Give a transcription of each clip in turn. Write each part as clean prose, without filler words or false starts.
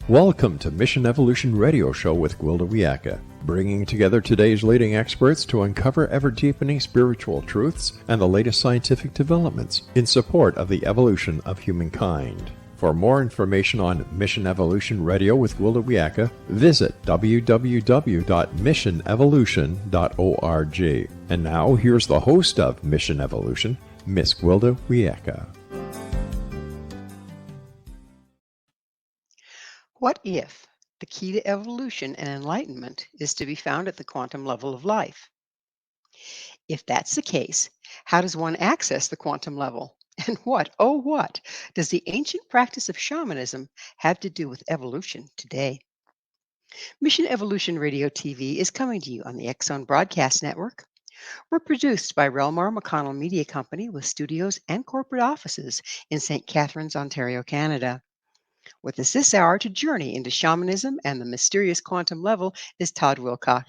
Welcome to Mission Evolution Radio Show with Gwilda Wiyaka, bringing together today's leading experts to uncover ever-deepening spiritual truths and the latest scientific developments in support of the evolution of humankind. For more information on Mission Evolution Radio with Gwilda Wiyaka, visit www.missionevolution.org. And now, here's the host of Mission Evolution, Miss Gwilda Wiyaka. What if the key to evolution and enlightenment is to be found at the quantum level of life? If that's the case, how does one access the quantum level? And what, oh what, does the ancient practice of shamanism have to do with evolution today? Mission Evolution Radio TV is coming to you on the X-Zone Broadcast Network. We're produced by rel-mar McConnell Media Company with studios and corporate offices in St. Catharines, Ontario, Canada. With us this hour to journey into shamanism and the mysterious quantum level is TODD WILCOX.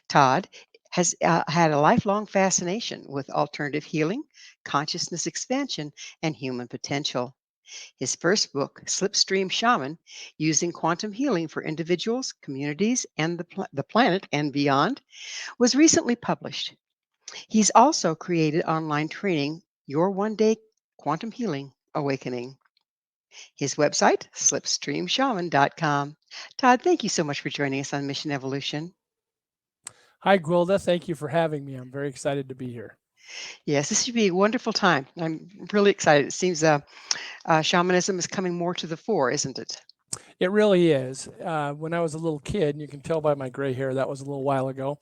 TODD has had a lifelong fascination with alternative healing, consciousness expansion, and human potential. His first book, Slipstream Shaman, Using Quantum Healing for Individuals, Communities, and the Planet and Beyond, was recently published. He's also created online training, Your One Day Quantum Healing Awakening. His website, slipstreamshaman.com. TODD, thank you so much for joining us on Mission Evolution. Hi, Gwilda. Thank you for having me. I'm very excited to be here. Yes, this should be a wonderful time. I'm really excited. It seems shamanism is coming more to the fore, isn't it? It really is. When I was a little kid, and you can tell by my gray hair, that was a little while ago,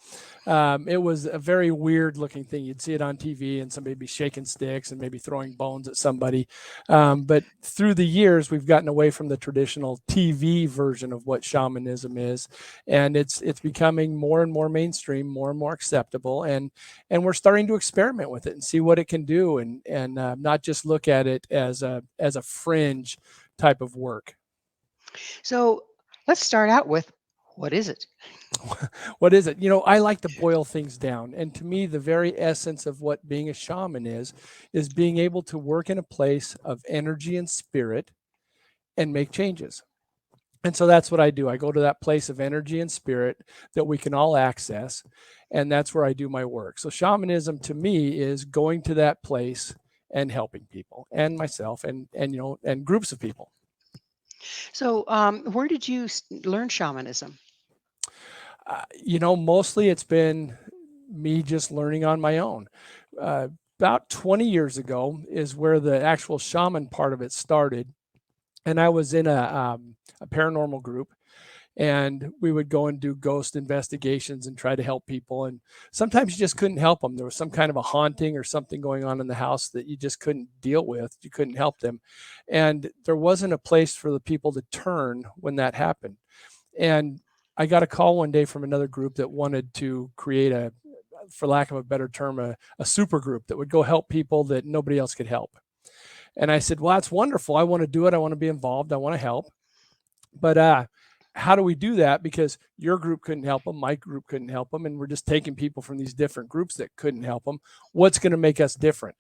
it was a very weird looking thing. You'd see it on TV and somebody be shaking sticks and maybe throwing bones at somebody. But through the years, we've gotten away from the traditional TV version of what shamanism is. And it's becoming more and more mainstream, more and more acceptable. And we're starting to experiment with it and see what it can do and not just look at it as a fringe type of work. So let's start out with, what is it? What is it? You know, I like to boil things down. And to me, the very essence of what being a shaman is being able to work in a place of energy and spirit and make changes. And so that's what I do. I go to that place of energy and spirit that we can all access. And that's where I do my work. So shamanism to me is going to that place and helping people and myself and groups of people. So where did you learn shamanism? Mostly it's been me just learning on my own. About 20 years ago is where the actual shaman part of it started. And I was in a paranormal group, and we would go and do ghost investigations and try to help people. And sometimes you just couldn't help them. There was some kind of a haunting or something going on in the house that you just couldn't deal with. You couldn't help them. And there wasn't a place for the people to turn when that happened. And I got a call one day from another group that wanted to create for lack of a better term, a super group that would go help people that nobody else could help. And I said, well, that's wonderful. I want to do it. I want to be involved. I want to help. But how do we do that? Because your group couldn't help them, my group couldn't help them, and we're just taking people from these different groups that couldn't help them. What's going to make us different?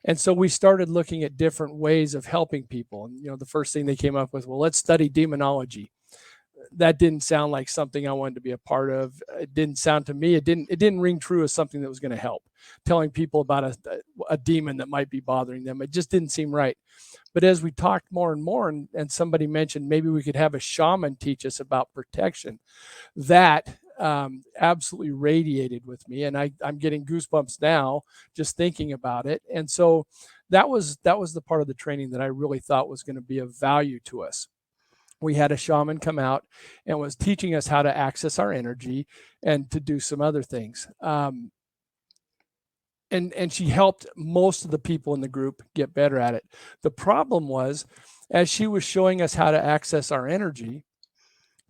And so we started looking at different ways of helping people. And the first thing they came up with, well, let's study demonology. That didn't sound like something I wanted to be a part of. It didn't sound to me, it didn't ring true as something that was going to help. Telling people about a demon that might be bothering them, it just didn't seem right. But as we talked more and more, and somebody mentioned maybe we could have a shaman teach us about protection, that absolutely radiated with me. And I'm getting goosebumps now just thinking about it. And so that was the part of the training that I really thought was going to be of value to us. We had a shaman come out and was teaching us how to access our energy and to do some other things. And she helped most of the people in the group get better at it. The problem was, as she was showing us how to access our energy,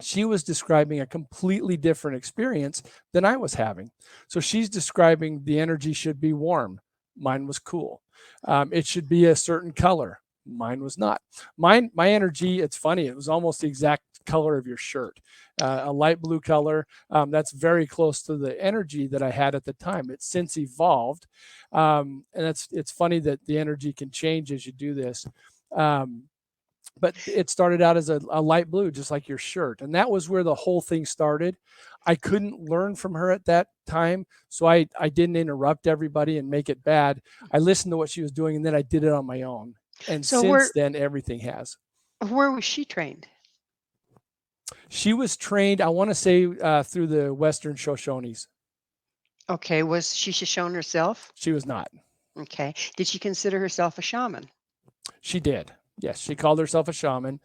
she was describing a completely different experience than I was having. So she's describing the energy should be warm. Mine was cool. It should be a certain color. Mine was not. My energy, it's funny, it was almost the exact color of your shirt, a light blue color. That's very close to the energy that I had at the time. It's since evolved. And it's funny that the energy can change as you do this. but it started out as a light blue, just like your shirt. And that was where the whole thing started. I couldn't learn from her at that time. So I didn't interrupt everybody and make it bad. I listened to what she was doing and then I did it on my own. And So since then, everything has. where was she trained? She was trained, I want to say, through the Western Shoshones. Okay, was she Shoshone herself? She was not. Okay. Did she consider herself a shaman? She did. Yes, she called herself a shaman.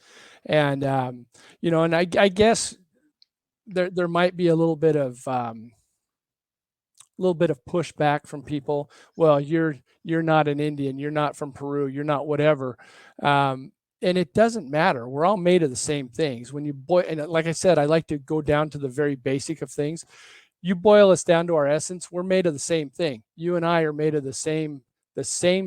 And, and I guess there might be a little bit of pushback from people. Well, you're not an Indian, you're not from Peru, you're not whatever. And it doesn't matter. We're all made of the same things. When you boil, and like I said, I like to go down to the very basic of things. You boil us down to our essence, we're made of the same thing. You and I are made of the same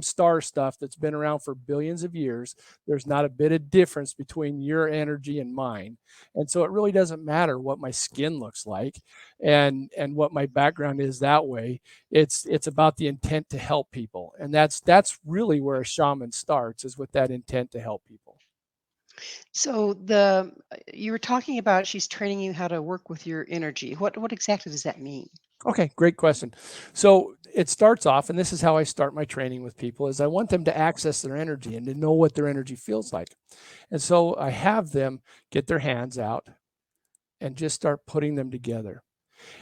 star stuff that's been around for billions of years. There's not a bit of difference between your energy and mine. And so it really doesn't matter what my skin looks like and what my background is that way. It's about the intent to help people. And that's really where a shaman starts, is with that intent to help people. So you were talking about she's training you how to work with your energy. What exactly does that mean? Okay, great question. So it starts off, and this is how I start my training with people, is I want them to access their energy and to know what their energy feels like. And so I have them get their hands out and just start putting them together.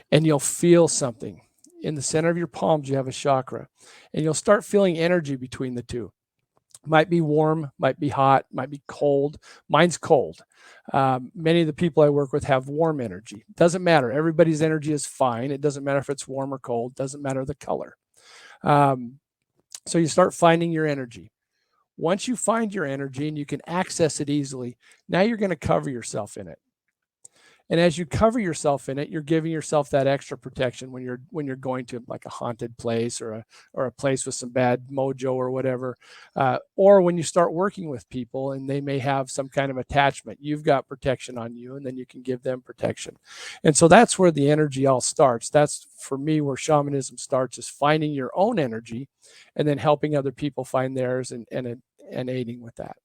And you'll feel something. In the center of your palms, you have a chakra, and you'll start feeling energy between the two. Might be warm, might be hot, might be cold. Mine's cold. Many of the people I work with have warm energy. Doesn't matter. Everybody's energy is fine. It doesn't matter if it's warm or cold. Doesn't matter the color. So you start finding your energy. Once you find your energy and you can access it easily, now you're going to cover yourself in it. And as you cover yourself in it, you're giving yourself that extra protection when you're going to like a haunted place or a place with some bad mojo or whatever, or when you start working with people and they may have some kind of attachment. You've got protection on you, and then you can give them protection. And so that's where the energy all starts. That's for me where shamanism starts, is finding your own energy, and then helping other people find theirs and aiding with that.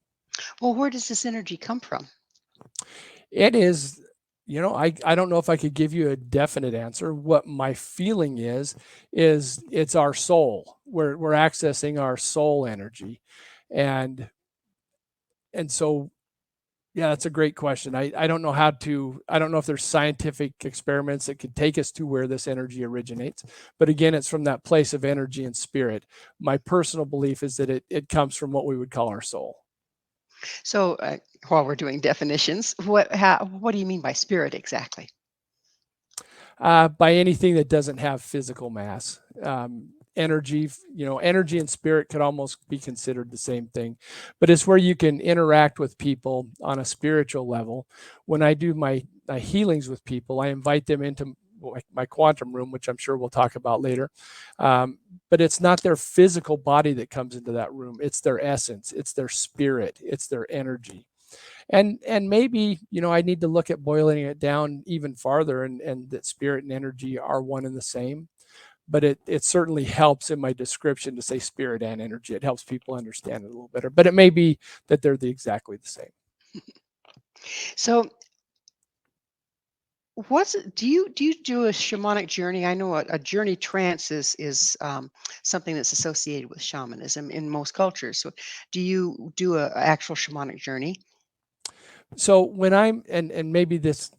Well, where does this energy come from? It is. I don't know if I could give you a definite answer. What my feeling is it's our soul. We're accessing our soul energy. And so, yeah, that's a great question. I don't know I don't know if there's scientific experiments that could take us to where this energy originates. But again, it's from that place of energy and spirit. My personal belief is that it comes from what we would call our soul. So while we're doing definitions, what do you mean by spirit exactly? By anything that doesn't have physical mass. Energy, energy and spirit could almost be considered the same thing, but it's where you can interact with people on a spiritual level. When I do my healings with people, I invite them into my quantum room, which I'm sure we'll talk about later. But it's not their physical body that comes into that room. It's their essence. It's their spirit. It's their energy. And maybe, I need to look at boiling it down even farther, and that spirit and energy are one and the same. But it certainly helps in my description to say spirit and energy. It helps people understand it a little better. But it may be that they're exactly the same. So do you do a shamanic journey? I know a journey trance is something that's associated with shamanism in most cultures. So do you do an actual shamanic journey? So when I'm and maybe this,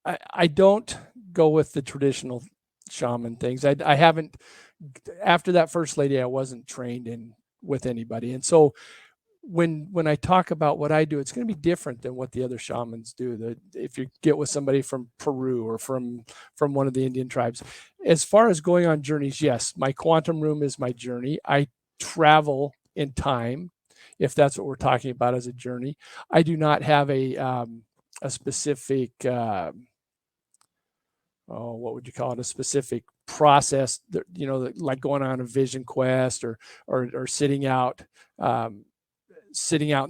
I don't go with the traditional shaman things. I haven't, after that first lady, I wasn't trained in with anybody. And so when I talk about what I do, it's going to be different than what the other shamans do. If you get with somebody from Peru or from one of the Indian tribes, as far as going on journeys, yes, my quantum room is my journey. I travel in time, if that's what we're talking about as a journey. I do not have a specific, what would you call it? A specific process that, like going on a vision quest or sitting out in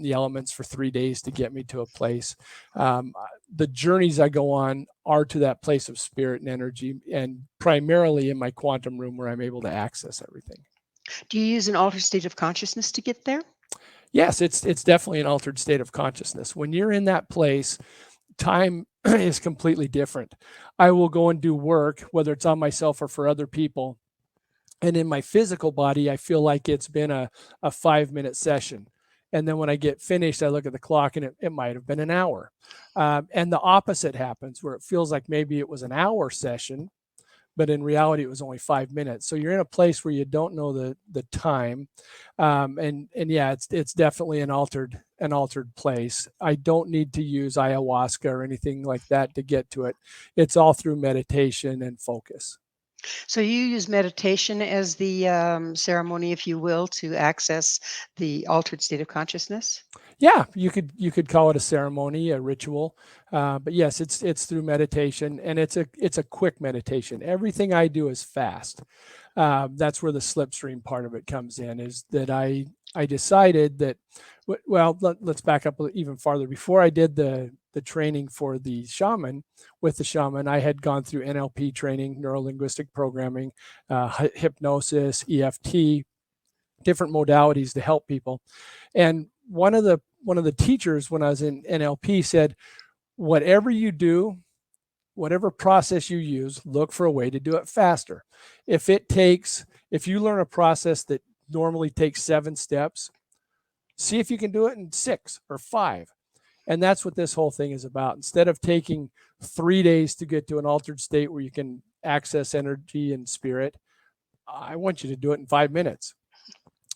the elements for 3 days to get me to a place. The journeys I go on are to that place of spirit and energy, and primarily in my quantum room where I'm able to access everything. Do you use an altered state of consciousness to get there? Yes, it's definitely an altered state of consciousness. When you're in that place, time is completely different. I will go and do work, whether it's on myself or for other people. And in my physical body, I feel like it's been a 5-minute session. And then when I get finished, I look at the clock and it might have been an hour. And the opposite happens where it feels like maybe it was an hour session, but in reality, it was only 5 minutes. So you're in a place where you don't know the time, and yeah, it's definitely an altered place. I don't need to use ayahuasca or anything like that to get to it. It's all through meditation and focus. So you use meditation as the ceremony, if you will, to access the altered state of consciousness? Yeah, you could call it a ceremony, a ritual, but yes, it's through meditation, and it's a quick meditation. Everything I do is fast. That's where the slipstream part of it comes in. Is that I decided that, well, let's back up even farther. Before I did the training for the shaman, with the shaman, I had gone through NLP training, neuro linguistic programming, hypnosis, EFT, different modalities to help people. And one of the teachers when I was in NLP said, whatever you do, whatever process you use, look for a way to do it faster. If you learn a process that normally takes 7 steps, see if you can do it in 6 or 5. And that's what this whole thing is about. Instead of taking 3 days to get to an altered state where you can access energy and spirit, I want you to do it in 5 minutes.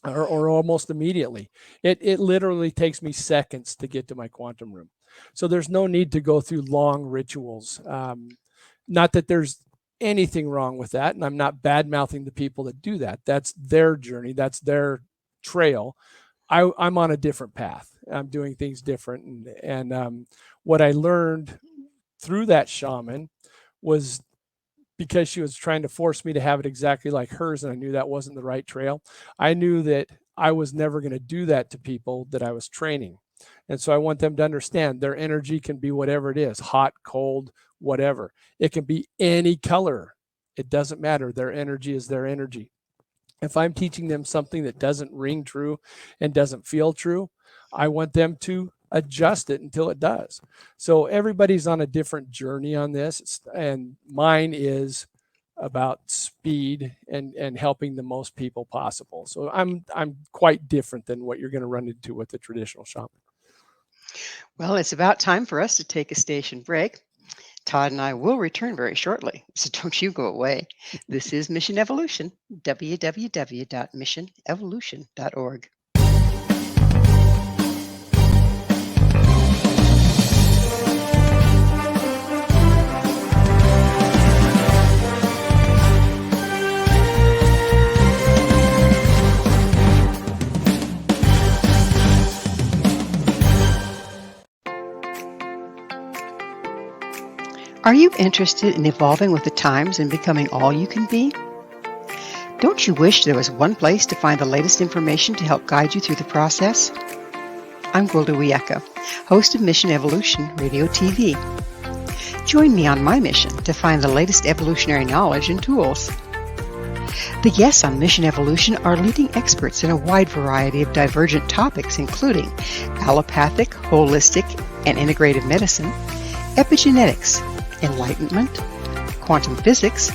Or almost immediately. It literally takes me seconds to get to my quantum room. So there's no need to go through long rituals. Not that there's anything wrong with that, and I'm not bad mouthing the people that do that. That's their journey. That's their trail. I'm on a different path. I'm doing things different, and what I learned through that shaman was, because she was trying to force me to have it exactly like hers, and I knew that wasn't the right trail. I knew that I was never going to do that to people that I was training. And so I want them to understand their energy can be whatever it is, hot, cold, whatever. It can be any color. It doesn't matter. Their energy is their energy. If I'm teaching them something that doesn't ring true and doesn't feel true, I want them to adjust it until it does. So everybody's on a different journey on this, and mine is about speed and helping the most people possible. So I'm quite different than what you're going to run into with the traditional shaman. Well, it's about time for us to take a station break. Todd and I will return very shortly, so don't you go away. This is Mission Evolution, www.missionevolution.org. Are you interested in evolving with the times and becoming all you can be? Don't you wish there was one place to find the latest information to help guide you through the process? I'm Gwilda Wiyaka, host of Mission Evolution Radio TV. Join me on my mission to find the latest evolutionary knowledge and tools. The guests on Mission Evolution are leading experts in a wide variety of divergent topics, including allopathic, holistic, and integrative medicine, epigenetics, enlightenment, quantum physics,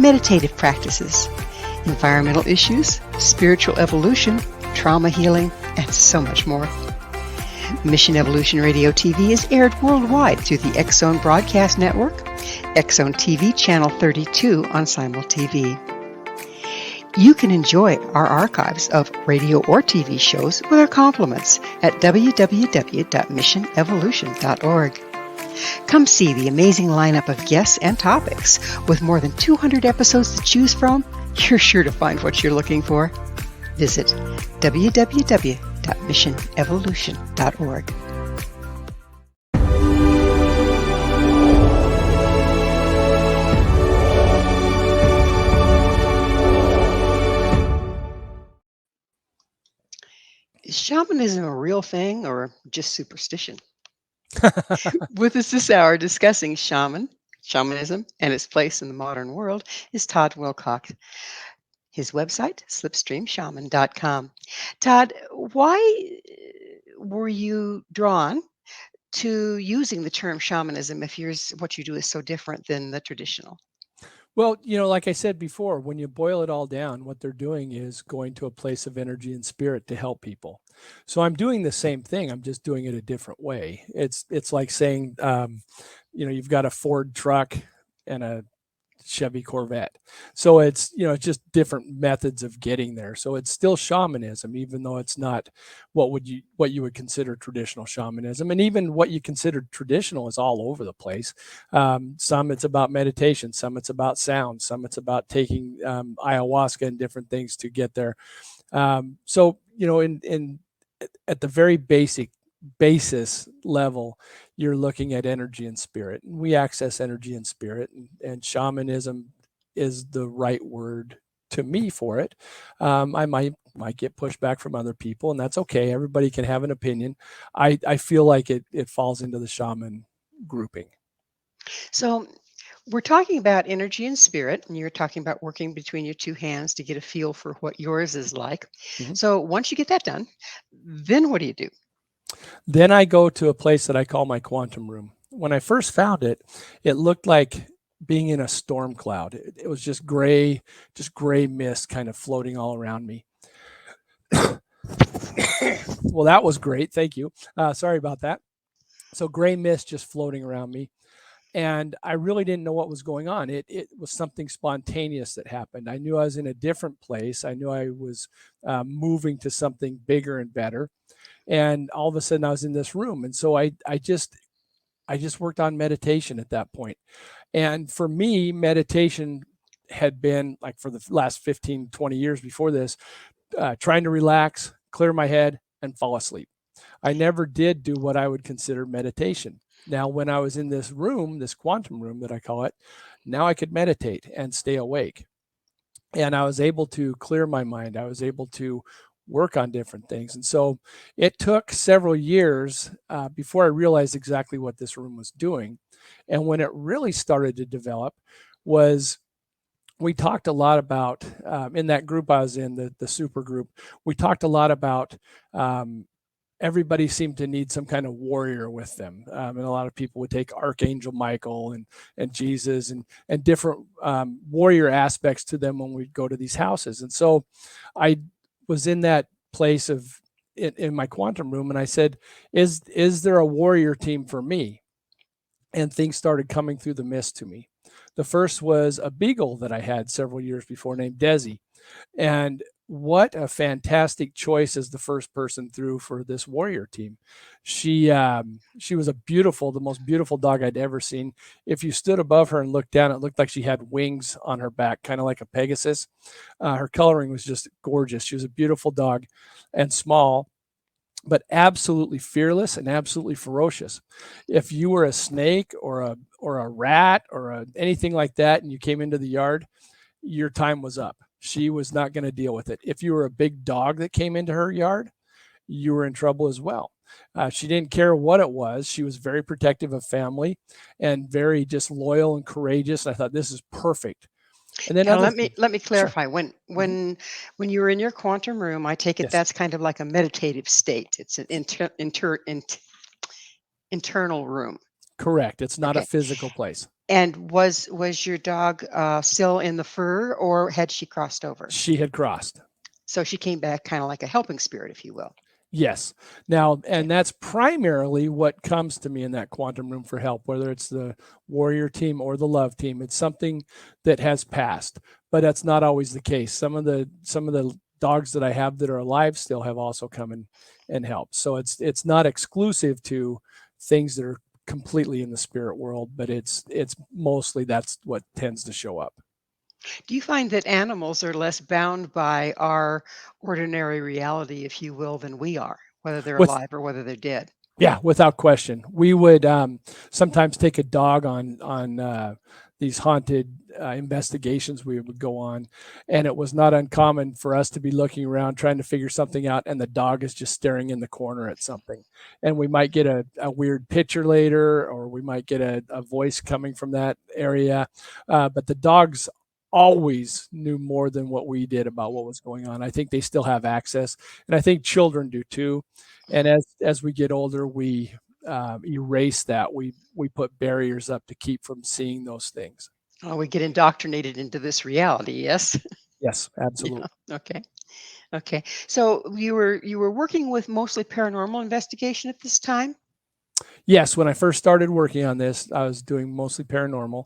meditative practices, environmental issues, spiritual evolution, trauma healing, and so much more. Mission Evolution Radio TV is aired worldwide through the X-Zone Broadcast Network, X-Zone TV Channel 32 on Simul TV. You can enjoy our archives of radio or TV shows with our compliments at www.missionevolution.org. Come see the amazing lineup of guests and topics. With more than 200 episodes to choose from, you're sure to find what you're looking for. Visit www.missionevolution.org. Is shamanism a real thing or just superstition? With us this hour discussing shamanism, and its place in the modern world is Todd Wilcox. His website, slipstreamshaman.com. Todd, why were you drawn to using the term shamanism if what you do is so different than the traditional? Well, like I said before, when you boil it all down, what they're doing is going to a place of energy and spirit to help people. So I'm doing the same thing. I'm just doing it a different way. It's like saying, you've got a Ford truck and a Chevy Corvette. So it's just different methods of getting there. So it's still shamanism, even though it's not what you would consider traditional shamanism. And even what you consider traditional is all over the place. Some it's about meditation, some it's about sound, some it's about taking ayahuasca and different things to get there. So in at the very basis level, you're looking at energy and spirit. And we access energy and spirit, and shamanism is the right word to me for it. I might get pushback from other people, and that's okay. Everybody can have an opinion. I feel like it falls into the shaman grouping. So we're talking about energy and spirit, and you're talking about working between your two hands to get a feel for what yours is like. Mhm. So once you get that done, then what do you do? Then I go to a place that I call my quantum room. When I first found it, it looked like being in a storm cloud. It was just gray mist kind of floating all around me. Well, that was great. Thank you. Sorry about that. So gray mist just floating around me. And I really didn't know what was going on. It was something spontaneous that happened. I knew I was in a different place. I knew I was moving to something bigger and better. And all of a sudden I was in this room. And so I just worked on meditation at that point. And for me, meditation had been like for the last 15, 20 years before this, trying to relax, clear my head, and fall asleep. I never did do what I would consider meditation. Now, when I was in this room, this quantum room that I call it, now I could meditate and stay awake. And I was able to clear my mind. I was able to work on different things. And so it took several years before I realized exactly what this room was doing. And when it really started to develop was we talked a lot about in that group I was in, the super group, we talked a lot about everybody seemed to need some kind of warrior with them. And a lot of people would take Archangel Michael and Jesus and different warrior aspects to them when we'd go to these houses. And so I was in that place of in my quantum room, and I said, is there a warrior team for me? And things started coming through the mist to me. The first was a beagle that I had several years before named Desi. And what a fantastic choice as the first person through for this warrior team. She was the most beautiful dog I'd ever seen. If you stood above her and looked down, it looked like she had wings on her back, kind of like a Pegasus. Her coloring was just gorgeous. She was a beautiful dog and small, but absolutely fearless and absolutely ferocious. If you were a snake or a rat or anything like that, and you came into the yard, your time was up. She was not going to deal with it. If you were a big dog that came into her yard, you were in trouble as well. She didn't care what it was. She was very protective of family and very just loyal and courageous. I thought this is perfect. And then Now other let me sure. clarify. When Mhm. when you're in your quantum room, I take it Yes, that's kind of like a meditative state. It's an internal room. correct. It's not a Okay. physical place. And was your dog still in the fur, or had she crossed over? She had crossed. So she came back kind of like a helping spirit, if you will. Yes. Now, Okay. and that's primarily what comes to me in that quantum room for help, whether it's the warrior team or the love team. It's something that has passed, but that's not always the case. Some of the dogs that I have that are alive still have also come and helped. So it's not exclusive to things that are completely in the spirit world, but it's mostly that's what tends to show up. Do you find that animals are less bound by our ordinary reality, if you will, than we are, whether they're With alive or whether they're dead? Yeah, without question. We would sometimes take a dog on these haunted investigations we would go on, and it was not uncommon for us to be looking around trying to figure something out, and the dog is just staring in the corner at something. And we might get a weird picture later, or we might get a voice coming from that area, but the dog's always knew more than what we did about what was going on. I think they still have access, and I think children do too. And as we get older, we erase that. We put barriers up to keep from seeing those things. Oh, we get indoctrinated into this reality, yes? Yes, Yeah. absolutely. Okay. Okay. So you were working with mostly paranormal investigation at this time? Yes, when I first started working on this, I was doing mostly paranormal,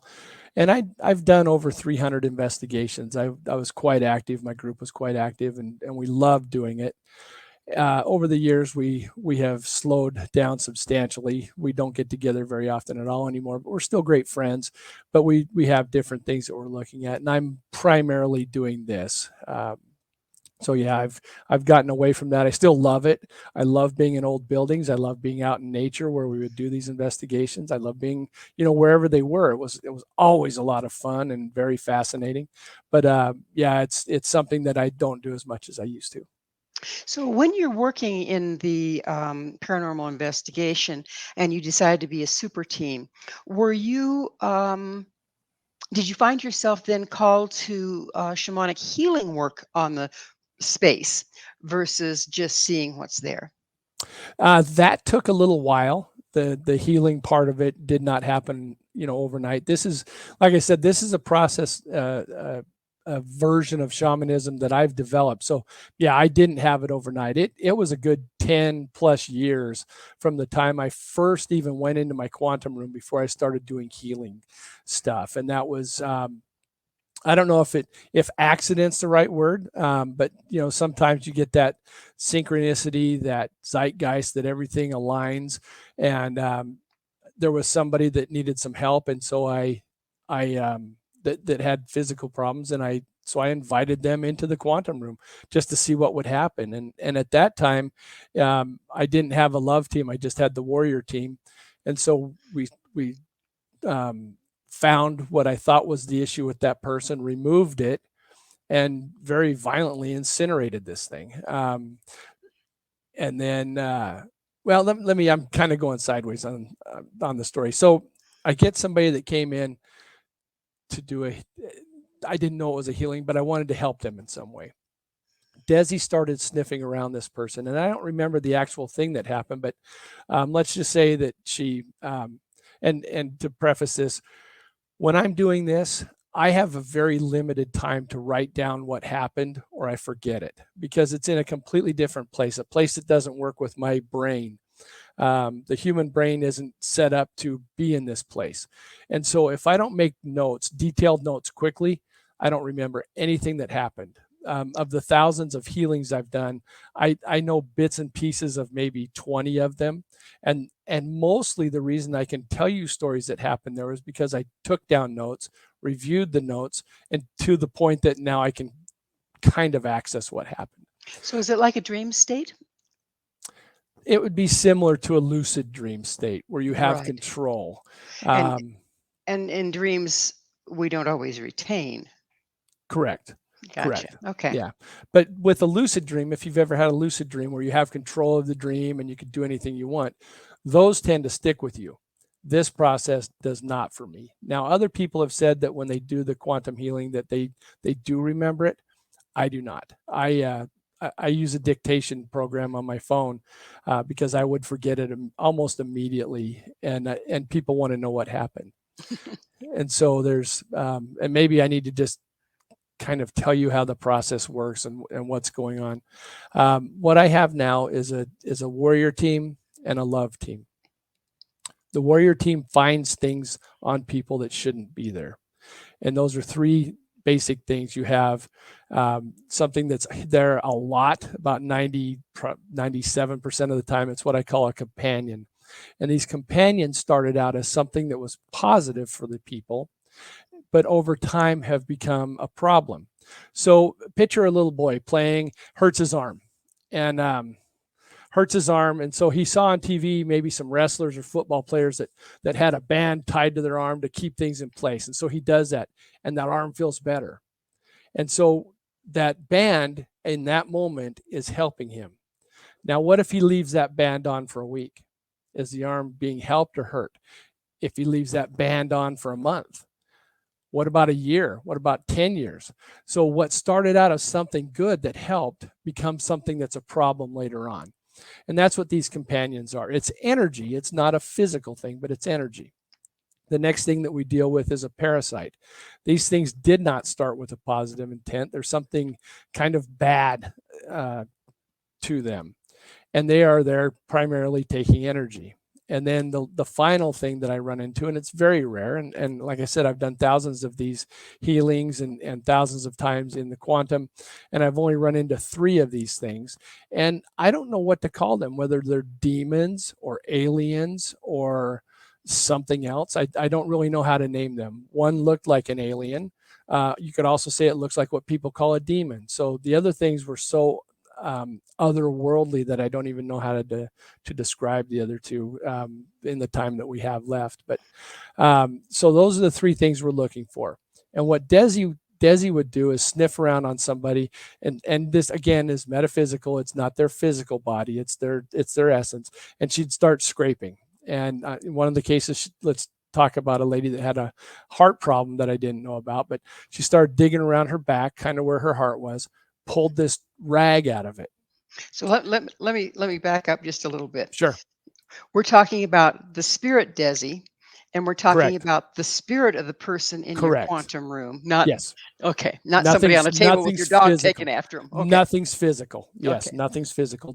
and I've done over 300 investigations. I was quite active. My group was quite active, and we loved doing it. Over the years, we have slowed down substantially. We don't get together very often at all anymore, but we're still great friends. But we have different things that we're looking at, and I'm primarily doing this. So yeah, I've gotten away from that. I still love it. I love being in old buildings. I love being out in nature where we would do these investigations. I love being, wherever they were. It was always a lot of fun and very fascinating. But yeah, it's something that I don't do as much as I used to. So when you're working in the paranormal investigation and you decide to be a super team, were you did you find yourself then called to shamanic healing work on the space versus just seeing what's there? That took a little while. The healing part of it did not happen, overnight. This is, like I said, this is a process, a version of shamanism that I've developed. So yeah, I didn't have it overnight. It was a good 10 plus years from the time I first even went into my quantum room before I started doing healing stuff. And that was I don't know if accident's the right word, but sometimes you get that synchronicity, that zeitgeist, that everything aligns. And there was somebody that needed some help, and so that had physical problems, and I invited them into the quantum room just to see what would happen. And at that time, I didn't have a love team; I just had the warrior team, and so we um, found what I thought was the issue with that person, removed it, and very violently incinerated this thing. And then, well, let me. I'm kind of going sideways on the story. So I get somebody that came in to do a. I didn't know it was a healing, but I wanted to help them in some way. Desi started sniffing around this person, and I don't remember the actual thing that happened, but let's just say that she. And to preface this, when I'm doing this, I have a very limited time to write down what happened or I forget it because it's in a completely different place, a place that doesn't work with my brain. The human brain isn't set up to be in this place. And so if I don't make notes, detailed notes quickly, I don't remember anything that happened. Of the thousands of healings I've done, I know bits and pieces of maybe 20 of them. And mostly the reason I can tell you stories that happened there was because I took down notes, reviewed the notes, and to the point that now I can kind of access what happened. So is it like a dream state? It would be similar to a lucid dream state where you have Right. control. And Um, and in dreams we don't always retain. Correct. Gotcha. Correct. Okay. Yeah. But with a lucid dream, if you've ever had a lucid dream where you have control of the dream and you can do anything you want, those tend to stick with you. This process does not for me. Now, other people have said that when they do the quantum healing that they do remember it. I do not. I use a dictation program on my phone because I would forget it almost immediately, and people want to know what happened. And so there's and maybe I need to just kind of tell you how the process works and what's going on. What I have now is a warrior team and a love team. The warrior team finds things on people that shouldn't be there, and those are three basic things. You have something that's there a lot, about 97% of the time. It's what I call a companion, and these companions started out as something that was positive for the people, but over time have become a problem. So picture a little boy playing, hurts his arm, and and so he saw on TV maybe some wrestlers or football players that had a band tied to their arm to keep things in place, and so he does that, and that arm feels better, and so that band in that moment is helping him. Now, what if he leaves that band on for a week? Is the arm being helped or hurt? If he leaves that band on for a month, What about a year? What about 10 years? So what started out as something good that helped becomes something that's a problem later on. And that's what these companions are. It's energy. It's not a physical thing, but it's energy. The next thing that we deal with is a parasite. These things did not start with a positive intent. There's something kind of bad to them. And they are there primarily taking energy. And then the final thing that I run into, and it's very rare, and like I said, I've done thousands of these healings and thousands of times in the quantum, and I've only run into 3 of these things. And I don't know what to call them, whether they're demons or aliens or something else. I don't really know how to name them. One looked like an alien. You could also say it looks like what people call a demon. So the other things were so otherworldly that I don't even know how to describe the other 2 in the time that we have left. But so those are the 3 things we're looking for. And what Desi would do is sniff around on somebody, and this again is metaphysical. It's not their physical body. It's their essence. And she'd start scraping. And in one of the cases, let's talk about a lady that had a heart problem that I didn't know about, but she started digging around her back, kind of where her heart was, pulled this rag out of it. So let me back up just a little bit. Sure. We're talking about the spirit Desi, and we're talking Correct. about the spirit of the person in your Correct. quantum room. Not Yes. Okay. Not somebody on a table with your dog physical. taking after them. Okay. Nothing's physical. Yes, Okay. nothing's physical.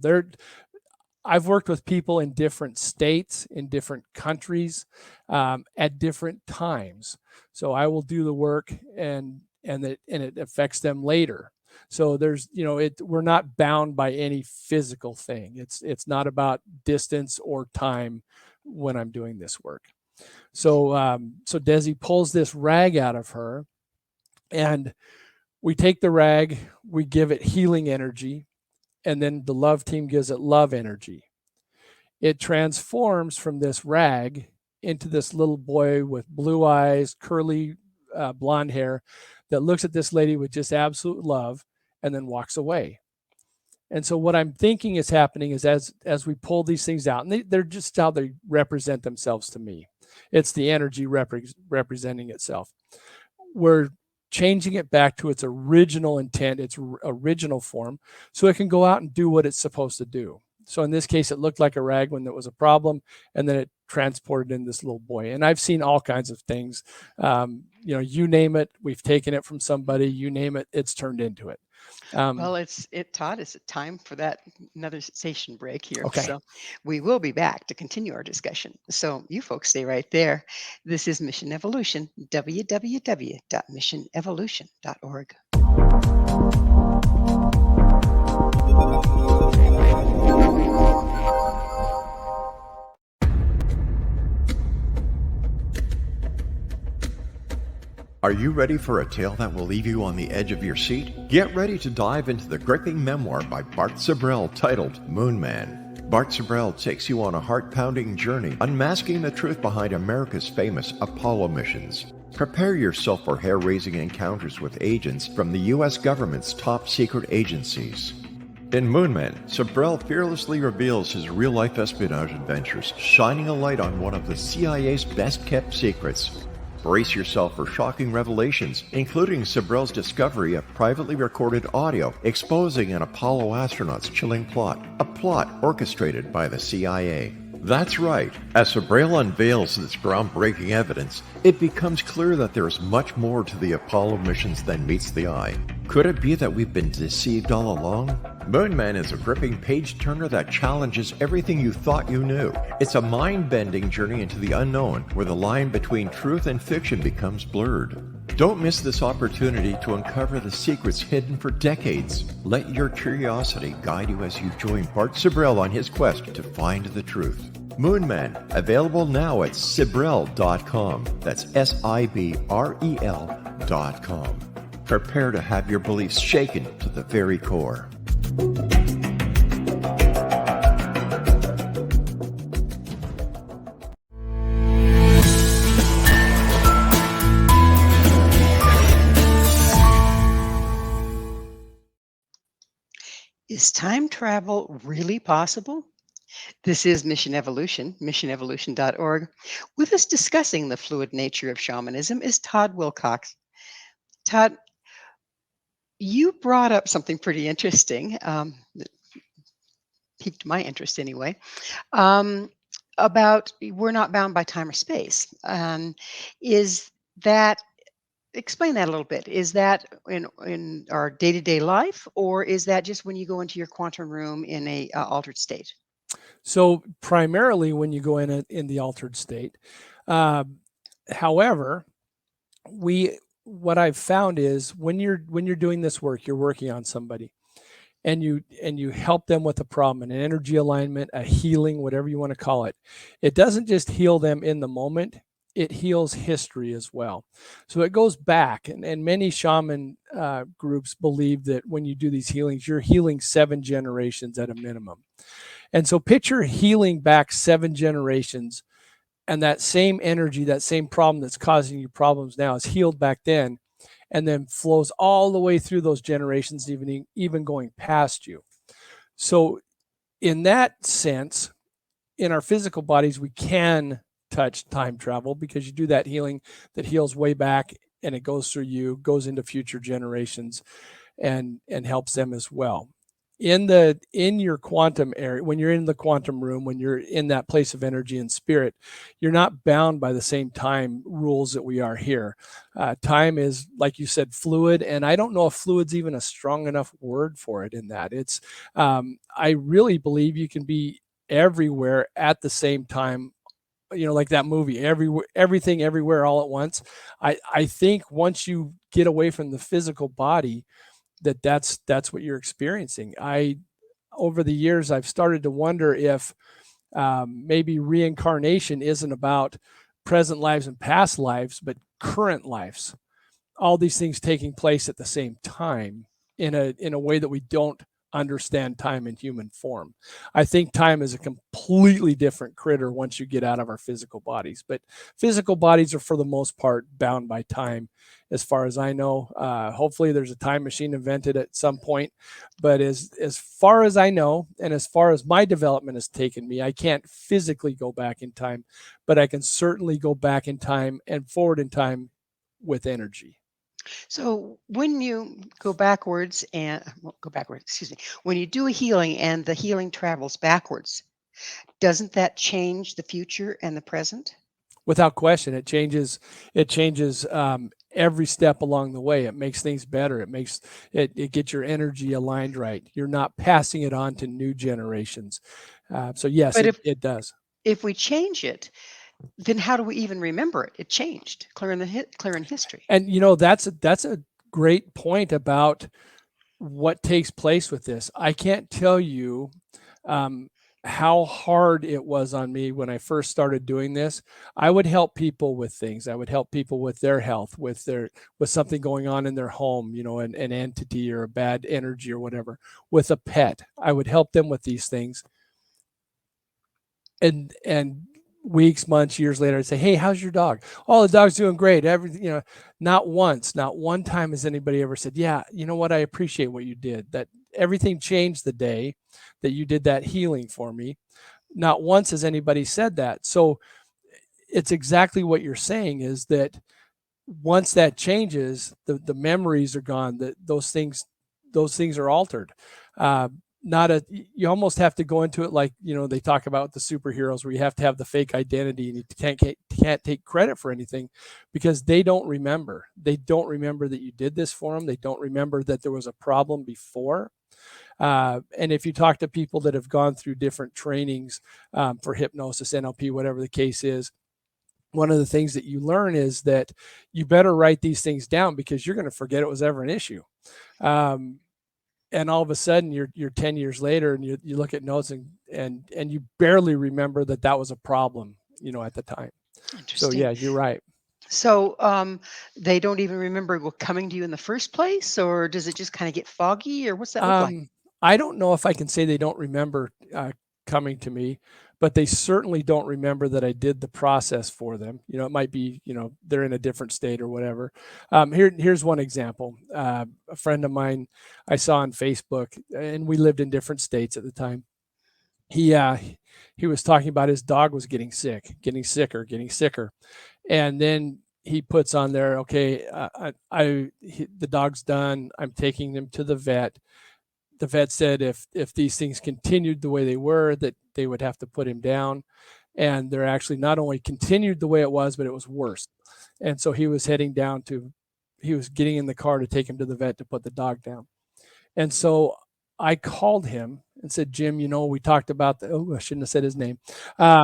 I've worked with people in different states, in different countries, at different times. So I will do the work, and it affects them later. So there's, we're not bound by any physical thing. It's not about distance or time when I'm doing this work. So Desi pulls this rag out of her, and we take the rag, we give it healing energy, and then the love team gives it love energy. It transforms from this rag into this little boy with blue eyes, curly blonde hair, that looks at this lady with just absolute love and then walks away. And so what I'm thinking is happening is as we pull these things out, and they're just how they represent themselves to me. It's the energy representing itself. We're changing it back to its original intent, its original form, so it can go out and do what it's supposed to do. So in this case, it looked like a rag when there was a problem, and then it transported in this little boy. And I've seen all kinds of things. You name it, we've taken it from somebody. You name it, it's turned into it. Well, Todd, it's time for another station break here. Okay. So we will be back to continue our discussion. So you folks stay right there. This is Mission Evolution, www.missionevolution.org. Are you ready for a tale that will leave you on the edge of your seat? Get ready to dive into the gripping memoir by Bart Sibrel titled Moon Man. Bart Sibrel takes you on a heart-pounding journey, unmasking the truth behind America's famous Apollo missions. Prepare yourself for hair-raising encounters with agents from the U.S. government's top secret agencies. In Moon Man, Sibrel fearlessly reveals his real-life espionage adventures, shining a light on one of the CIA's best-kept secrets. Brace yourself for shocking revelations, including Sibrel's discovery of privately recorded audio exposing an Apollo astronaut's chilling plot, a plot orchestrated by the CIA. That's right. As Sibrel unveils this groundbreaking evidence, it becomes clear that there is much more to the Apollo missions than meets the eye. Could it be that we've been deceived all along? Moon Man is a gripping page-turner that challenges everything you thought you knew. It's a mind-bending journey into the unknown, where the line between truth and fiction becomes blurred. Don't miss this opportunity to uncover the secrets hidden for decades. Let your curiosity guide you as you join Bart Sibrel on his quest to find the truth. Moon Man, available now at Sibrel.com. That's Sibrel.com. Prepare to have your beliefs shaken to the very core. Is time travel really possible? This is Mission Evolution, missionevolution.org. With us discussing the fluid nature of shamanism is Todd Wilcox. Todd, you brought up something pretty interesting, that piqued my interest anyway, um, about we're not bound by time or space. Is that explain that a little bit? Is that in our day to day life, or is that just when you go into your quantum room in a altered state? So primarily when you go in the altered state. Um, However, we what I've found is when you're doing this work, you're working on somebody, and you help them with a problem, an energy alignment, a healing, whatever you want to call it. It doesn't just heal them in the moment, it heals history as well. So it goes back, and many shaman groups believe that when you do these healings, you're healing 7 generations at a minimum. And so picture healing back 7 generations, and that same energy, that same problem that's causing you problems now is healed back then, and then flows all the way through those generations, even going past you. So in that sense, in our physical bodies, we can touch time travel because you do that healing that heals way back, and it goes through you, goes into future generations, and helps them as well. In your quantum area, when you're in the quantum room, when you're in that place of energy and spirit, you're not bound by the same time rules that we are here. Time is, like you said, fluid, and I don't know if fluid's even a strong enough word for it. In that, it's I really believe you can be everywhere at the same time, like that movie, everything everywhere all at once. I think once you get away from the physical body, that's what you're experiencing. I Over the years, I've started to wonder if maybe reincarnation isn't about present lives and past lives, but current lives. All these things taking place at the same time in a way that we don't understand time in human form. I think time is a completely different critter once you get out of our physical bodies. But physical bodies are for the most part bound by time, as far as I know. Hopefully, there's a time machine invented at some point. But as far as I know, and as far as my development has taken me, I can't physically go back in time, but I can certainly go back in time and forward in time with energy. So when you go backwards and well, go backwards, excuse me, when you do a healing and the healing travels backwards, doesn't that change the future and the present? Without question, it changes every step along the way. It makes things better. It gets your energy aligned right. You're not passing it on to new generations. So yes, But it does. if we change it, then how do we even remember it? It changed, clear in history. And that's a great point about what takes place with this. I can't tell you um, how hard it was on me when I first started doing this. I would help people with things. I would help people with their health, with something going on in their home, an entity or a bad energy or whatever, with a pet. I would help them with these things. And weeks, months, years later, I'd say, "Hey, how's your dog?" "Oh, the dog's doing great." Everything, not once, not one time has anybody ever said, "Yeah, you know what? I appreciate what you did. That everything changed the day that you did that healing for me." Not once has anybody said that. So it's exactly what you're saying, is that once that changes, the memories are gone. That those things are altered. Uh, Not a You almost have to go into it like, they talk about the superheroes, where you have to have the fake identity, and you can't take credit for anything, because they don't remember. They don't remember that you did this for them. They don't remember that there was a problem before. And if you talk to people that have gone through different trainings for hypnosis, NLP, whatever the case is, one of the things that you learn is that you better write these things down, because you're going to forget it was ever an issue. Um, and all of a sudden you're 10 years later, and you look at notes, and you barely remember that was a problem, at the time. So Interesting. yeah, you're right. So they don't even remember coming to you in the first place, or does it just kind of get foggy, or what's that look like? Um, I don't know if I can say they don't remember coming to me, but they certainly don't remember that I did the process for them. It might be, they're in a different state or whatever. Here's one example. A friend of mine I saw on Facebook, and we lived in different states at the time. He he was talking about his dog was getting sick, getting sicker, getting sicker. And then he puts on there, okay, the dog's done. I'm taking him to the vet. The vet said if these things continued the way they were, that they would have to put him down. And they're actually not only continued the way it was, but it was worse. And so he was heading down to, he was getting in the car to take him to the vet to put the dog down. And so I called him and said, Jim, you know, we talked about the, oh, I shouldn't have said his name.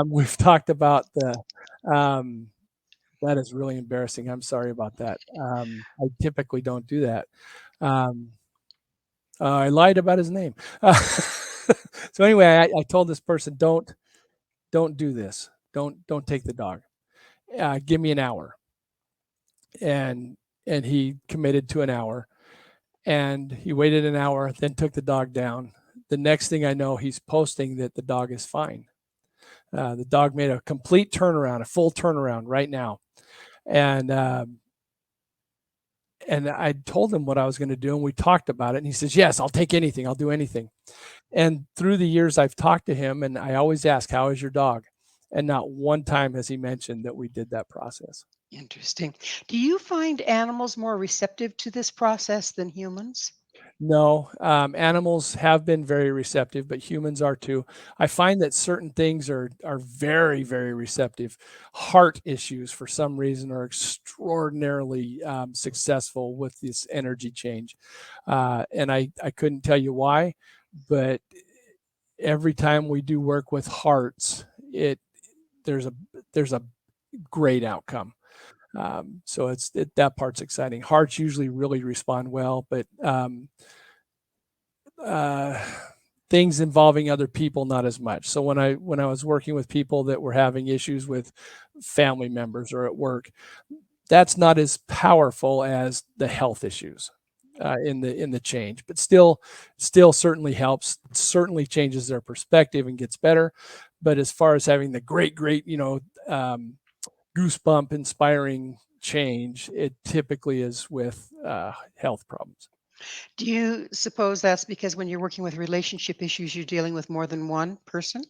We've talked about the, that is really embarrassing. I'm sorry about that. I typically don't do that. I lied about his name. So anyway, I told this person, don't do this. Don't take the dog. Give me an hour. And he committed to an hour, and he waited an hour, then took the dog down. The next thing I know, he's posting that the dog is fine. The dog made a complete turnaround, a full turnaround right now. And I told him what I was going to do, and we talked about it. And he says, yes, I'll take anything. I'll do anything. And through the years, I've talked to him, and I always ask, how is your dog? And not one time has he mentioned that we did that process. Interesting. Do you find animals more receptive to this process than humans? No, animals have been very receptive, but humans are too. I find that certain things are very, very receptive. Heart issues, for some reason, are extraordinarily successful with this energy change, and I couldn't tell you why, but every time we do work with hearts, there's a great outcome. So that part's exciting. Hearts usually really respond well, but things involving other people, not as much. So when I was working with people that were having issues with family members or at work, that's not as powerful as the health issues in the change, but still certainly helps, certainly changes their perspective and gets better. But as far as having the great, goosebump inspiring change, it typically is with health problems. Do you suppose that's because when you're working with relationship issues, you're dealing with more than one person?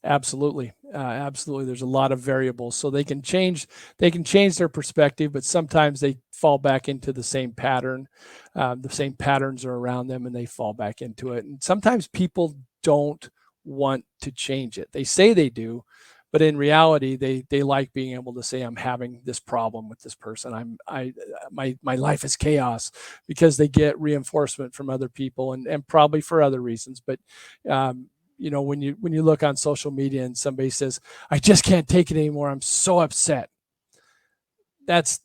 Absolutely. Absolutely. There's a lot of variables. So they can change their perspective, but sometimes they fall back into the same pattern. The same patterns are around them and they fall back into it. And sometimes people don't want to change it. They say they do, but in reality, they like being able to say, I'm having this problem with this person. My life is chaos, because they get reinforcement from other people and probably for other reasons. But when you look on social media and somebody says, I just can't take it anymore, I'm so upset, that's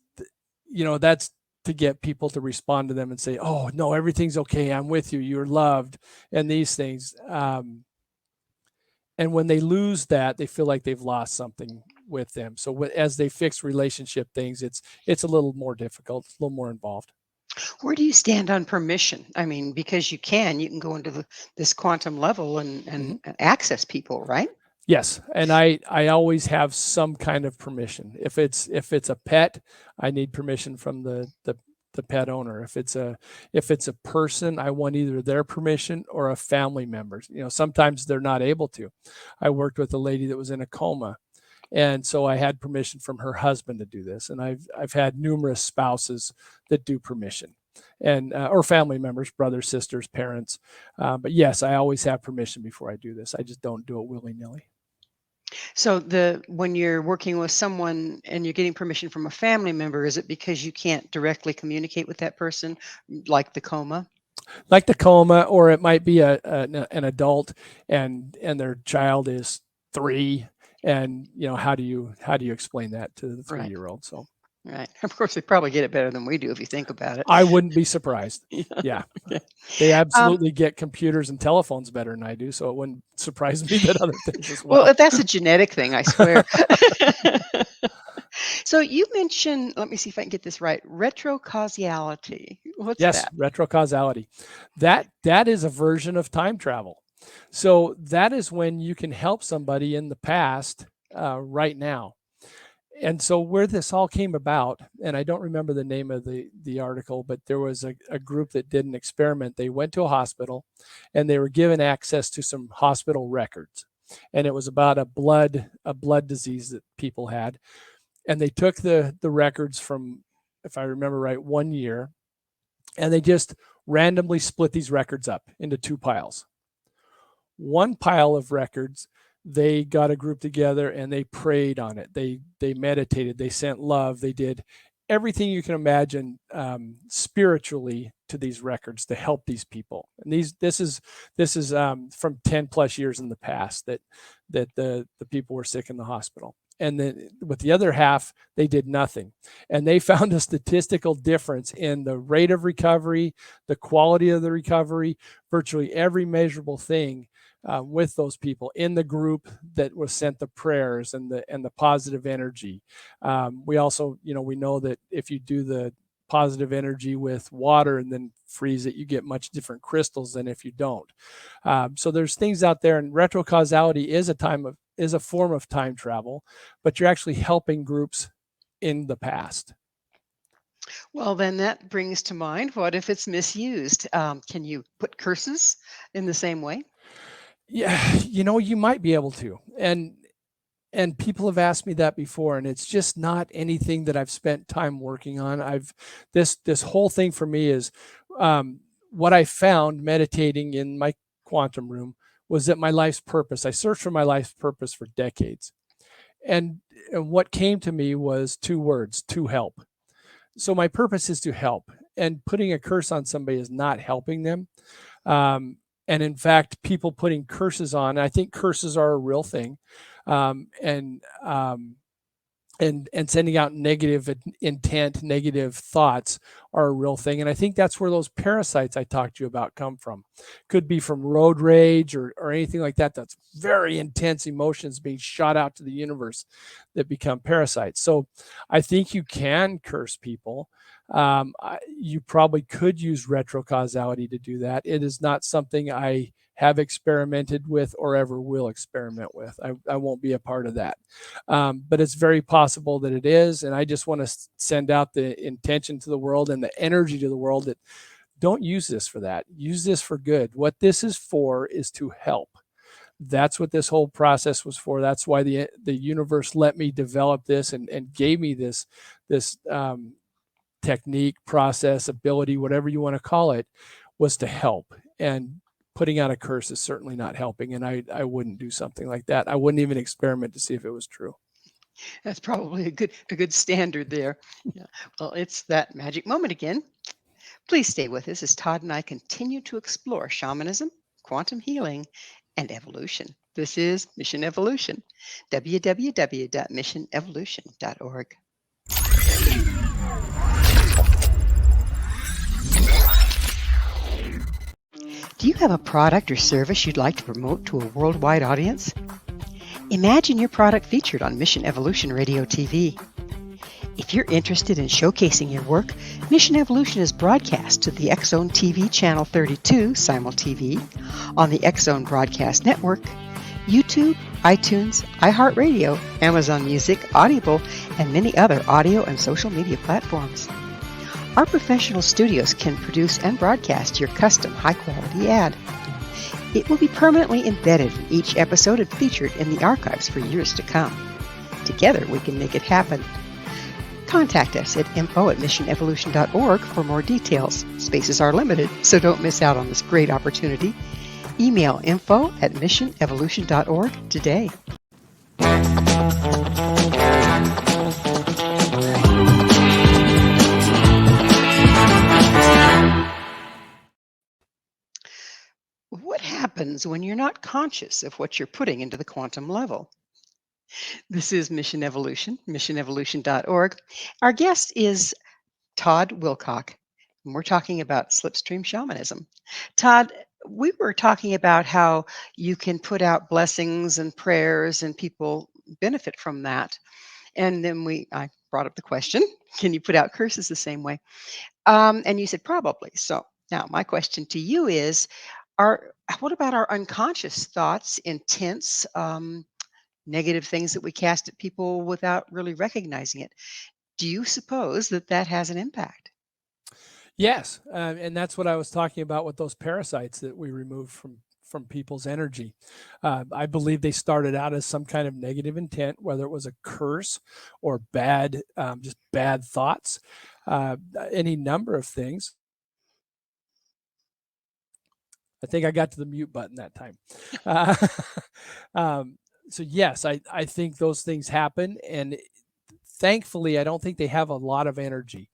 to get people to respond to them and say, oh no, everything's okay, I'm with you, you're loved, and these things. And when they lose that, they feel like they've lost something with them. So as they fix relationship things, it's a little more difficult, it's a little more involved. Where do you stand on permission? I mean, because you can go into this quantum level and access people, right? Yes, and I always have some kind of permission. If it's a pet, I need permission from the pet owner. If it's a person, I want either their permission or a family member's. Sometimes they're not able to. I worked with a lady that was in a coma, and so I had permission from her husband to do this. And I've had numerous spouses that do permission, and or family members, brothers, sisters, parents. But yes, I always have permission before I do this. I just don't do it willy-nilly. So when you're working with someone and you're getting permission from a family member, is it because you can't directly communicate with that person, like the coma? Like the coma, or it might be an adult and their child is 3, and how do you explain that to the 3-year-old? So Right. Of course, they probably get it better than we do if you think about it. I wouldn't be surprised. Yeah. Okay. They absolutely get computers and telephones better than I do, so it wouldn't surprise me that other things as well. Well, that's a genetic thing, I swear. So you mentioned, let me see if I can get this right, retrocausality. What's Yes, that? retrocausality. That is a version of time travel. So that is when you can help somebody in the past right now. And so where this all came about, and I don't remember the name of the article, but there was a group that did an experiment. They went to a hospital and they were given access to some hospital records. and it was about a blood disease that people had. And they took the records from, if I remember right, 1 year, and they just randomly split these records up into 2 piles. One pile of records, they got a group together and they prayed on it. They meditated, they sent love, they did everything you can imagine spiritually to these records to help these people. And this is from 10 plus years in the past that the people were sick in the hospital. And then with the other half, they did nothing. And they found a statistical difference in the rate of recovery, the quality of the recovery, virtually every measurable thing with those people in the group that was sent the prayers and the positive energy. We also, we know that if you do the positive energy with water and then freeze it, you get much different crystals than if you don't. So there's things out there, and retrocausality is a form of time travel, but you're actually helping groups in the past. Well, then that brings to mind, what if it's misused? Can you put curses in the same way? Yeah, you might be able to. And people have asked me that before, and it's just not anything that I've spent time working on. This whole thing for me is what I found meditating in my quantum room was that my life's purpose. I searched for my life's purpose for decades. And what came to me was 2 words: to help. So my purpose is to help, and putting a curse on somebody is not helping them. And in fact, people putting curses on, I think curses are a real thing, and sending out negative intent, negative thoughts are a real thing. And I think that's where those parasites I talked to you about come from. Could be from road rage or anything like that. That's very intense emotions being shot out to the universe that become parasites. So I think you can curse people. You probably could use retrocausality to do that. It is not something I have experimented with or ever will experiment with. I won't be a part of that. But it's very possible that it is. And I just want to send out the intention to the world and the energy to the world that don't use this for that. Use this for good. What this is for is to help. That's what this whole process was for. That's why the universe let me develop this and gave me this technique, process, ability, whatever you want to call it, was to help. And putting out a curse is certainly not helping. And I wouldn't do something like that. I wouldn't even experiment to see if it was true. That's probably a good standard there. Yeah. Well, it's that magic moment again. Please stay with us as Todd and I continue to explore shamanism, quantum healing, and evolution. This is Mission Evolution, www.missionevolution.org. Do you have a product or service you'd like to promote to a worldwide audience? Imagine your product featured on Mission Evolution Radio TV. If you're interested in showcasing your work, Mission Evolution is broadcast to the X Zone TV Channel 32 Simul TV, on the X Zone Broadcast Network, YouTube, iTunes, iHeartRadio, Amazon Music, Audible, and many other audio and social media platforms. Our professional studios can produce and broadcast your custom high-quality ad. It will be permanently embedded in each episode and featured in the archives for years to come. Together, we can make it happen. Contact us at info@missionevolution.org for more details. Spaces are limited, so don't miss out on this great opportunity. Email info@missionevolution.org today. What happens when you're not conscious of what you're putting into the quantum level? This is Mission Evolution, missionevolution.org. Our guest is TODD WILCOX, and we're talking about Slipstream Shamanism. Todd, we were talking about how you can put out blessings and prayers and people benefit from that. And then I brought up the question, can you put out curses the same way? And you said probably. So now my question to you is, what about our unconscious thoughts, intents, negative things that we cast at people without really recognizing it? Do you suppose that has an impact? Yes, and that's what I was talking about with those parasites that we removed from from people's energy. I believe they started out as some kind of negative intent, whether it was a curse or bad, just bad thoughts, uh, any number of things. I think I got to the mute button that time. Uh, um, so yes, I think those things happen, and thankfully, I don't think they have a lot of energy.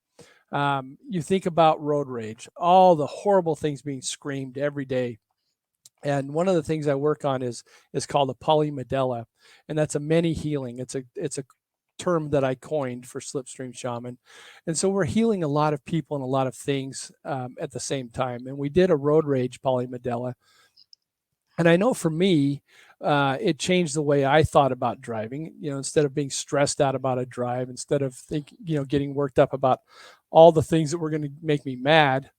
You think about road rage, all the horrible things being screamed every day. And one of the things I work on is called a polymedella, and that's a many healing. It's a term that I coined for Slipstream Shaman, and so we're healing a lot of people and a lot of things at the same time. And we did a road rage polymedella, and I know for me, it changed the way I thought about driving. Instead of being stressed out about a drive, instead of getting worked up about all the things that were going to make me mad,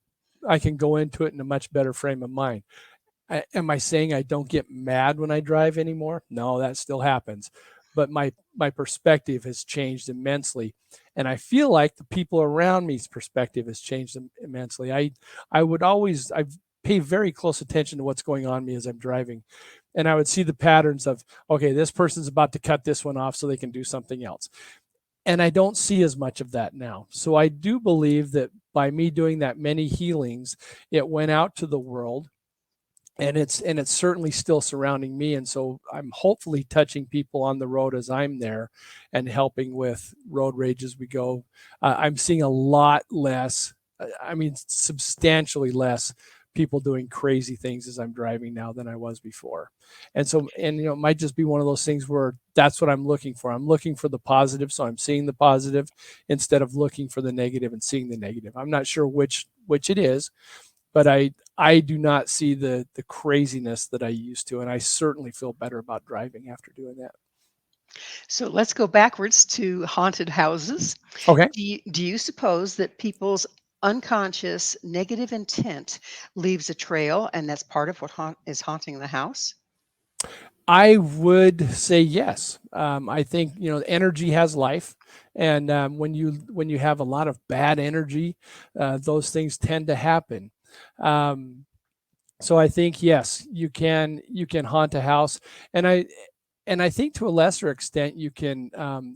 I can go into it in a much better frame of mind. Am I saying I don't get mad when I drive anymore? No, that still happens, but my perspective has changed immensely, and I feel like the people around me's perspective has changed immensely. I pay very close attention to what's going on me as I'm driving, and I would see the patterns of, okay, this person's about to cut this one off so they can do something else, and I don't see as much of that now. So I do believe that by me doing that many healings, it went out to the world, and it's certainly still surrounding me, and so I'm hopefully touching people on the road as I'm there and helping with road rage as we go. I'm seeing a lot less, I mean substantially less, people doing crazy things as I'm driving now than I was before. And it might just be one of those things where that's what I'm looking for. I'm looking for the positive, so I'm seeing the positive instead of looking for the negative and seeing the negative. I'm not sure which it is, but I do not see the craziness that I used to, and I certainly feel better about driving after doing that. So let's go backwards to haunted houses. Okay. Do you suppose that people's unconscious negative intent leaves a trail, and that's part of what is haunting the house? I would say yes. I think energy has life, and when you have a lot of bad energy, those things tend to happen. Um, so I think yes, you can haunt a house, and I think to a lesser extent you can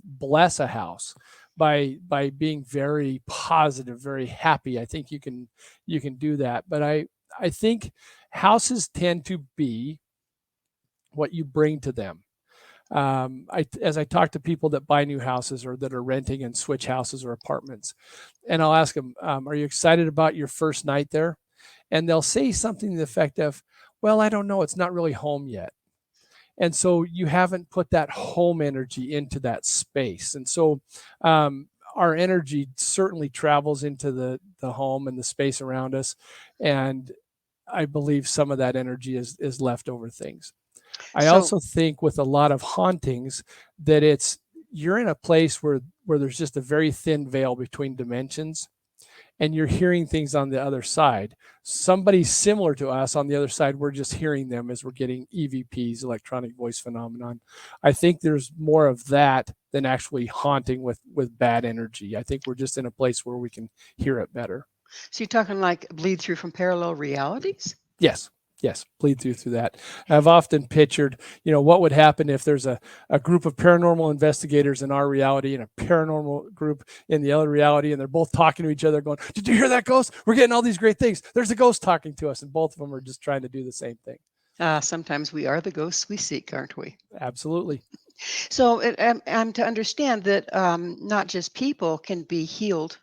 bless a house by being very positive, very happy. I think you can do that, but I think houses tend to be what you bring to them. As I talk to people that buy new houses or that are renting and switch houses or apartments, and I'll ask them, "Are you excited about your first night there?" And they'll say something to the effect of, "Well, I don't know. It's not really home yet." And so you haven't put that home energy into that space. And so our energy certainly travels into the home and the space around us. And I believe some of that energy is leftover things. I So, also think with a lot of hauntings that you're in a place where there's just a very thin veil between dimensions, and you're hearing things on the other side. Somebody similar to us on the other side, we're just hearing them as we're getting EVPs, electronic voice phenomenon. I think there's more of that than actually haunting with bad energy. I think we're just in a place where we can hear it better. so you're talking like bleed through from parallel realities? Yes. Yes, bleed through that. I've often pictured, what would happen if there's a group of paranormal investigators in our reality and a paranormal group in the other reality, and they're both talking to each other, going, "Did you hear that ghost? We're getting all these great things. There's a ghost talking to us," and both of them are just trying to do the same thing. Sometimes we are the ghosts we seek, aren't we? Absolutely. So, I'm to understand that not just people can be healed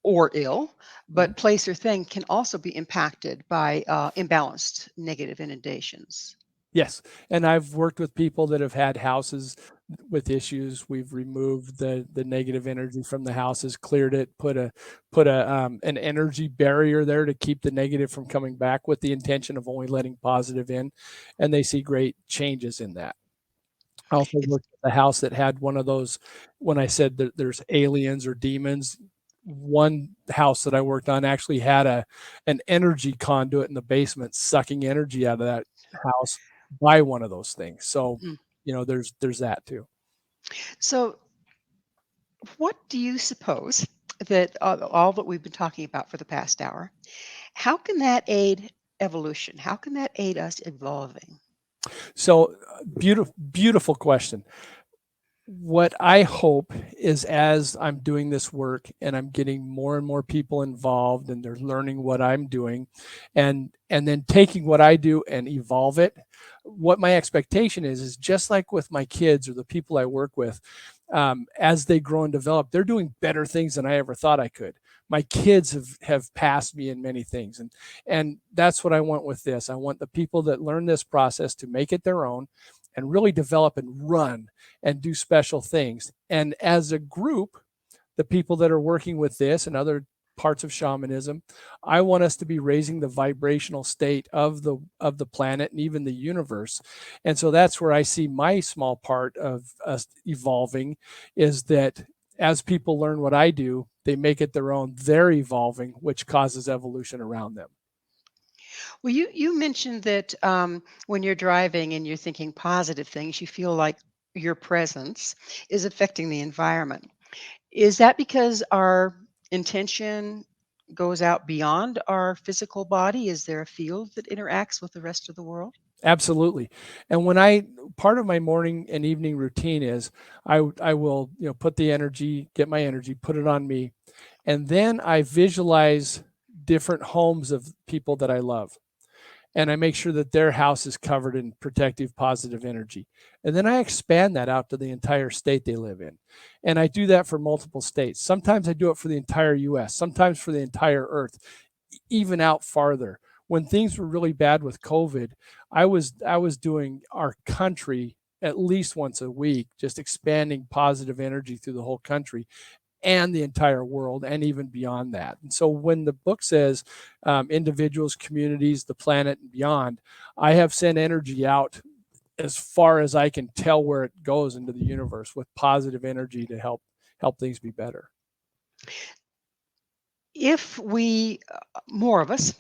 or ill, Mhm. but place or thing can also be impacted by imbalanced negative inundations. Yes, and I've worked with people that have had houses with issues. We've removed the negative energy from the houses, cleared it, put an energy barrier there to keep the negative from coming back, with the intention of only letting positive in, and they see great changes in that. I also It's worked with a house that had one of those. When I said that there's aliens or demons, one house that I worked on actually had an energy conduit in the basement sucking energy out of that house by one of those things. So, mm. there's that too. So, what do you suppose that all that we've been talking about for the past hour? How can that aid evolution? How can that aid us evolving? So beautiful question. What I hope is, as I'm doing this work and I'm getting more and more people involved and they're learning what I'm doing, and then taking what I do and evolve it, what my expectation is just like with my kids or the people I work with, as they grow and develop, they're doing better things than I ever thought I could. My kids have passed me in many things, and that's what I want with this. I want the people that learn this process to make it their own and really develop and run and do special things. And as a group, the people that are working with this and other parts of shamanism, I want us to be raising the vibrational state of the planet and even the universe. And so that's where I see my small part of us evolving, is that as people learn what I do, they make it their own, they're evolving, which causes evolution around them. Well, you mentioned that when you're driving and you're thinking positive things, you feel like your presence is affecting the environment. Is that because our intention goes out beyond our physical body? Is there a field that interacts with the rest of the world? Absolutely. And when I part of my morning and evening routine is I will, put the energy, get my energy, put it on me, and then I visualize different homes of people that I love. And I make sure that their house is covered in protective, positive energy. And then I expand that out to the entire state they live in. And I do that for multiple states. Sometimes I do it for the entire US, sometimes for the entire earth, even out farther. When things were really bad with COVID, I was doing our country at least once a week, just expanding positive energy through the whole country and the entire world and even beyond that. And so when the book says individuals, communities, the planet, and beyond, I have sent energy out as far as I can tell where it goes into the universe with positive energy to help things be better. If we, more of us,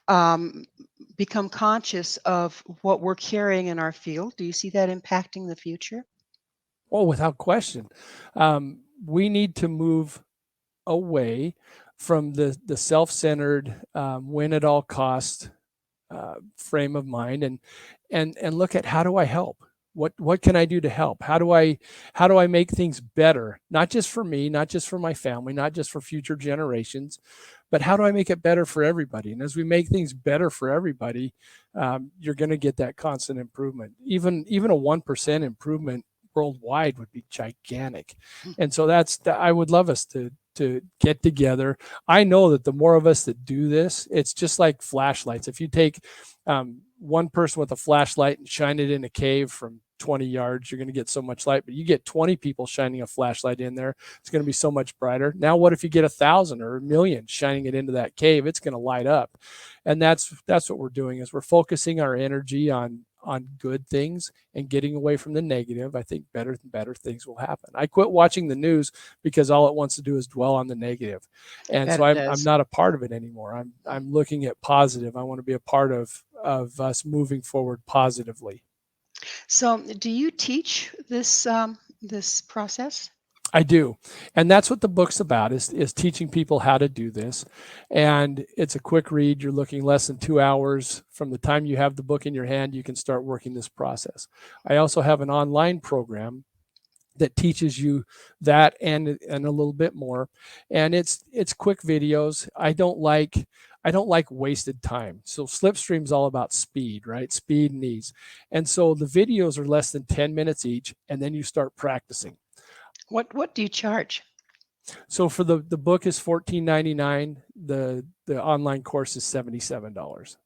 um, become conscious of what we're carrying in our field, do you see that impacting the future? Oh, without question. We need to move away from the self-centered, win at all cost frame of mind, and look at, how do I help? What can I do to help? How do I make things better? Not just for me, not just for my family, not just for future generations, but how do I make it better for everybody? And as we make things better for everybody, you're going to get that constant improvement. Even a 1% improvement worldwide would be gigantic. And so I would love us to get together. I know that the more of us that do this, it's just like flashlights. If you take one person with a flashlight and shine it in a cave from 20 yards, you're going to get so much light. But you get 20 people shining a flashlight in there, it's going to be so much brighter. Now, what if you get 1,000 or 1,000,000 shining it into that cave? It's going to light up. And that's what we're doing, is we're focusing our energy on good things and getting away from the negative. I think better and better things will happen. I quit watching the news because all it wants to do is dwell on the negative. I And bet so it I'm does. not a part of it anymore. I'm looking at positive. I want to be a part of us moving forward positively. So, do you teach this process? I do. And that's what the book's about, is teaching people how to do this. And it's a quick read. You're looking less than 2 hours from the time you have the book in your hand, you can start working this process. I also have an online program that teaches you that and a little bit more. And it's quick videos. I don't like wasted time. So Slipstream's all about speed, right? Speed and ease. And so the videos are less than 10 minutes each, and then you start practicing. What do you charge? So for the book is $14.99. The online course is $77.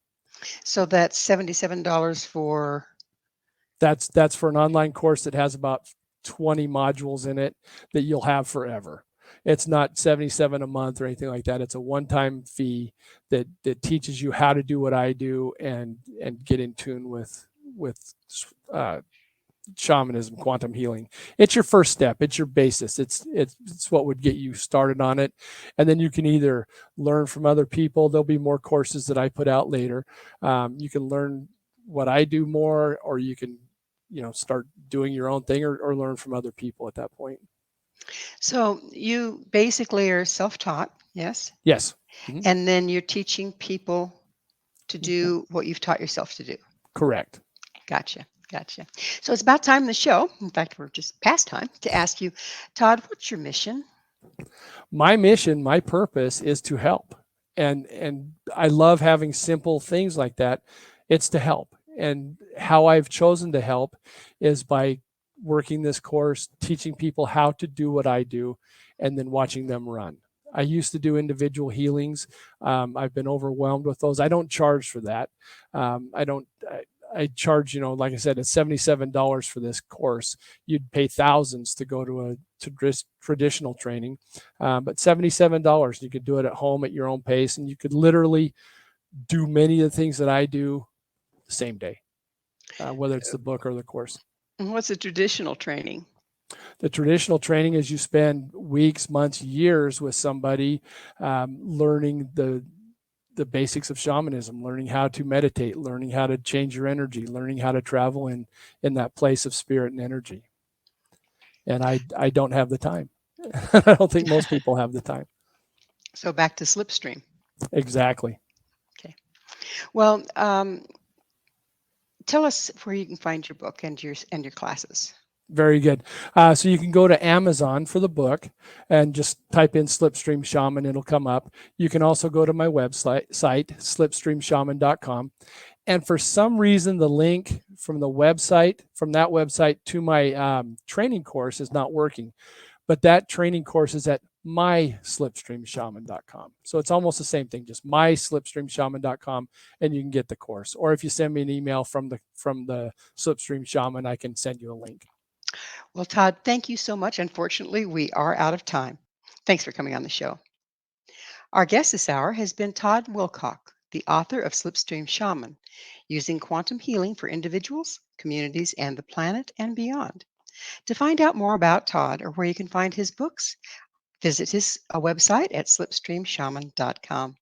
So that's $77 for. That's for an online course that has about 20 modules in it that you'll have forever. It's not 77 a month or anything like that. It's a one-time fee that teaches you how to do what I do and get in tune with uh, shamanism, quantum healing. It's your first step. It's your basis. It's what would get you started on it. And then you can either learn from other people. There'll be more courses that I put out later. You can learn what I do more, or you can, start doing your own thing, or learn from other people at that point. So you basically are self-taught, yes? Yes. Mhm. And then you're teaching people to do what you've taught yourself to do. Correct. Gotcha. Gotcha. So it's about time in the show. In fact, we're just past time to ask you, Todd, what's your mission? My mission, my purpose is to help. And I love having simple things like that. It's to help. And how I've chosen to help is by working this course, teaching people how to do what I do, and then watching them run. I used to do individual healings. I've been overwhelmed with those. I don't charge for that. I charge, like I said, it's $77 for this course. You'd pay thousands to go to traditional training, but $77, you could do it at home at your own pace, and you could literally do many of the things that I do the same day, whether it's the book or the course. And what's a traditional training? The traditional training is you spend weeks, months, years with somebody learning the basics of shamanism, learning how to meditate, learning how to change your energy, learning how to travel in that place of spirit and energy. And I don't have the time. I don't think most people have the time. So back to Slipstream. Exactly. Okay. Well, tell us where you can find your book and your classes. Very good. So you can go to Amazon for the book and just type in Slipstream Shaman. It'll come up. You can also go to my website, slipstreamshaman.com. And for some reason, the link from that website to my training course is not working. But that training course is at myslipstreamshaman.com. So it's almost the same thing, just myslipstreamshaman.com, and you can get the course. Or if you send me an email from the Slipstream Shaman, I can send you a link. Well, Todd, thank you so much. Unfortunately, we are out of time. Thanks for coming on the show. Our guest this hour has been TODD WILCOX, the author of Slipstream Shaman, using quantum healing for individuals, communities, and the planet and beyond. To find out more about Todd or where you can find his books, visit his website at slipstreamshaman.com.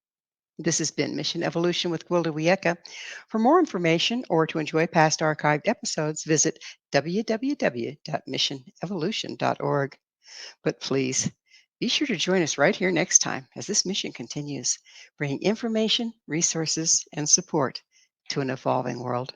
This has been Mission Evolution with Gwilda Wiyaka. For more information or to enjoy past archived episodes, visit www.missionevolution.org. But please, be sure to join us right here next time as this mission continues, bringing information, resources, and support to an evolving world.